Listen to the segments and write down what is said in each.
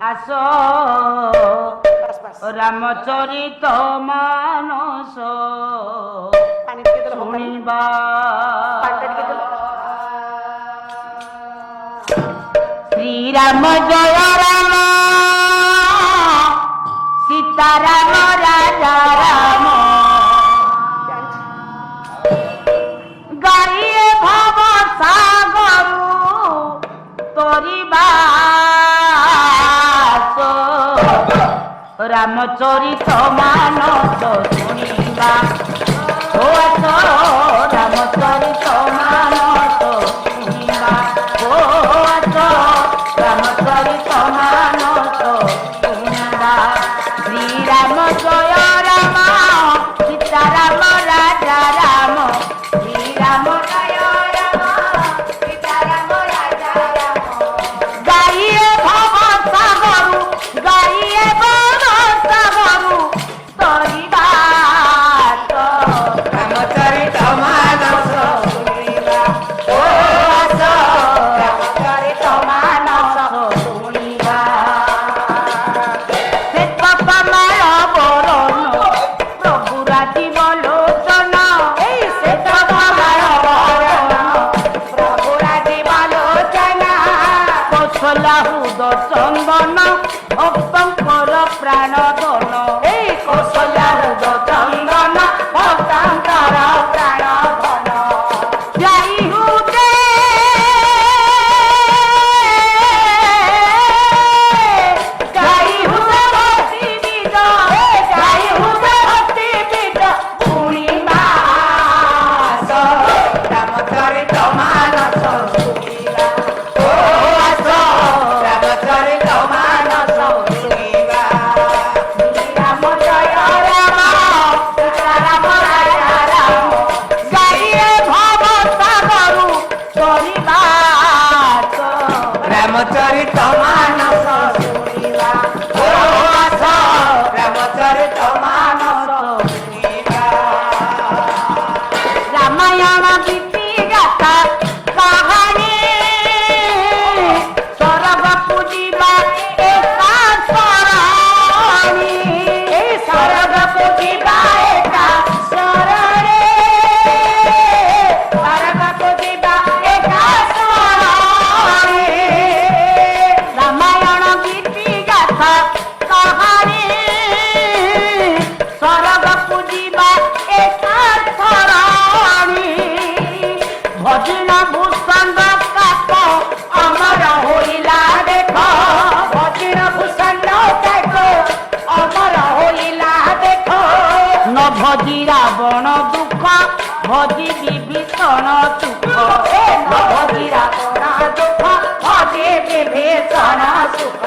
আস রামচরিত মানস শুনিবা শ্রীরাম জয় রাম সীতারাম রাজা রাম গাইয়ে ভব সাগরু তরিবা রামচরিত মানস শুনিবা ও আস রামচরিত মানস শুনিবা ও আস রামচরিত মানস শুনিবা শ্রীরাম জয় রাম সীতারাম রাজা রাম শ্রীরাম জয় রাম সীতারাম রাজা রাম গাইয়ে ভব সাগরু গাইয়ে চন্দন ভক্তঙ্কর প্রাণ ধন এই কৌশল্যাহুদ চন্দন ভক্তঙ্কর প্রাণ ধন যাই হুদে যাই হুদে ভক্তি বীজ যাই হুদে ভক্তি বীজ পূর্ণিমা রামচরিত মানস রামচরিত মানস শুনিবা ও আস রামচরিত মানস শুনিবা রামায়ণ গীতি গাথা কাহানি সরব পূজিবা একা সরণি এই সরব পূজিবা একা সরণে সরব পূজিবা একা ভজন ভূষণ কাপ অমর হইলা দেখ ভজন ভূষণ কাপ অমর হইলা দেখ ন ভজি রাবণ দুঃখ ভজি বিভীষণ সুখ ন ভজি রাবণ দুঃখ ভজি বিভীষণ সুখ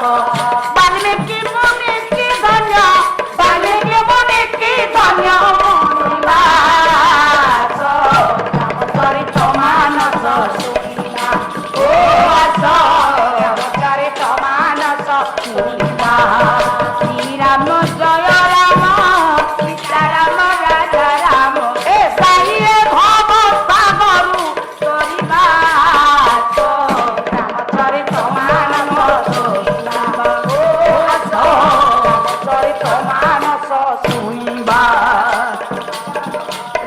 বাল্মীকি মুনি কি ধন্য বাল্মীকি মুনি কি ধন্য রামচরিত মানস শুনিবা ও আস রামচরিত মানস শুনিবা শ্রীরাম জয় রাম সীতারাম রাজা রাম গাইয়ে ভব সাগরু তরিবা রামচরিত মানস শুনিবা ও আস রামচরিত মানস শুনিবা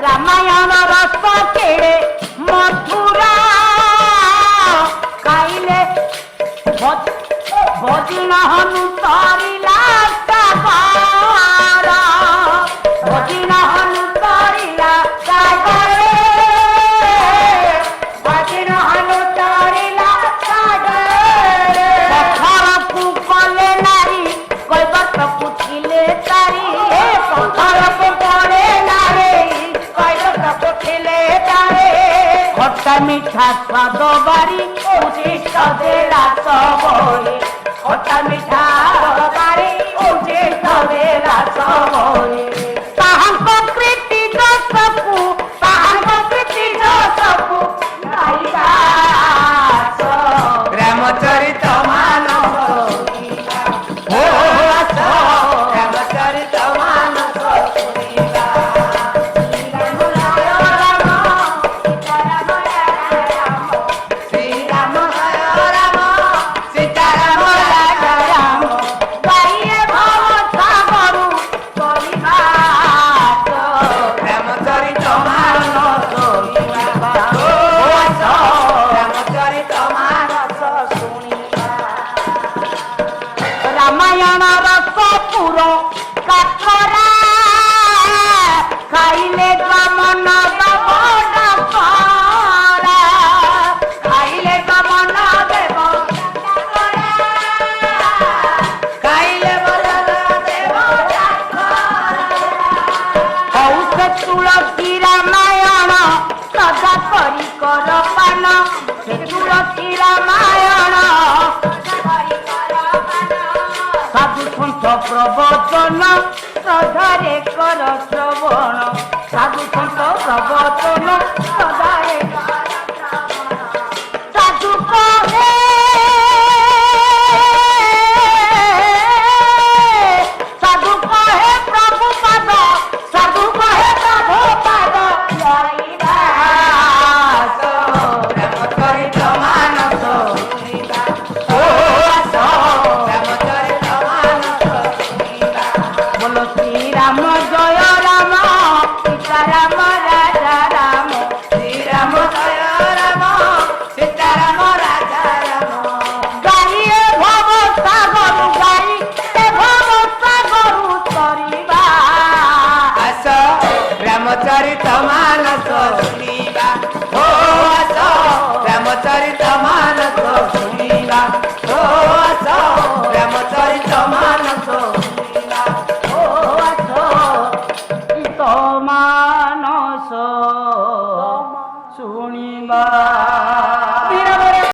রামায়ণ রস কেড়ে মথুরা খাইলে ভজন হনু তরিলা সাগর ভজন হনু তরিলা সাগরে ভজন হনু তরিলা সাগরে পথরকু কলে নারী কৈবর্তকু ছিলে তারি পথরকু কলে নারী কৈবর্তকু ছিলে তারে খটা মিঠা স্বাদ বাড়ি উচিত দেলা সবরে খটা মিঠা বাড়ি উচিত দেলা সবরে তাহাଙ୍କ কৃতি দশକୁ তাহাଙ୍କ কৃতি দশକୁ গাইবা রামচরিত মানস ও আস রামচরিত মানস শুনিবা শ্রীরাম জয় রাম সীতারাম রাজা রাম ରାମାୟଣ ରସପୁର କାକରା ଖାଇଲେ ଗମନ ଦେବ ଡାକରା ଖାଇଲେ ଗମନ ଦେବ ଖାଇଲେ ଦେବ ହଉ ସେ ତୁଳସୀ ରାମାୟଣ ସଦା କରି କର ପାନ ସେ ତୁଳସୀ ରାମାୟଣ ସାଧୁ ସନ୍ଥ ପ୍ରବଚନ ଶ୍ରଦ୍ଧାରେ କର ଶ୍ରବଣ ସାଧୁ ସନ୍ଥ ପ୍ରବଚନ ଶ୍ରଦ୍ଧାରେ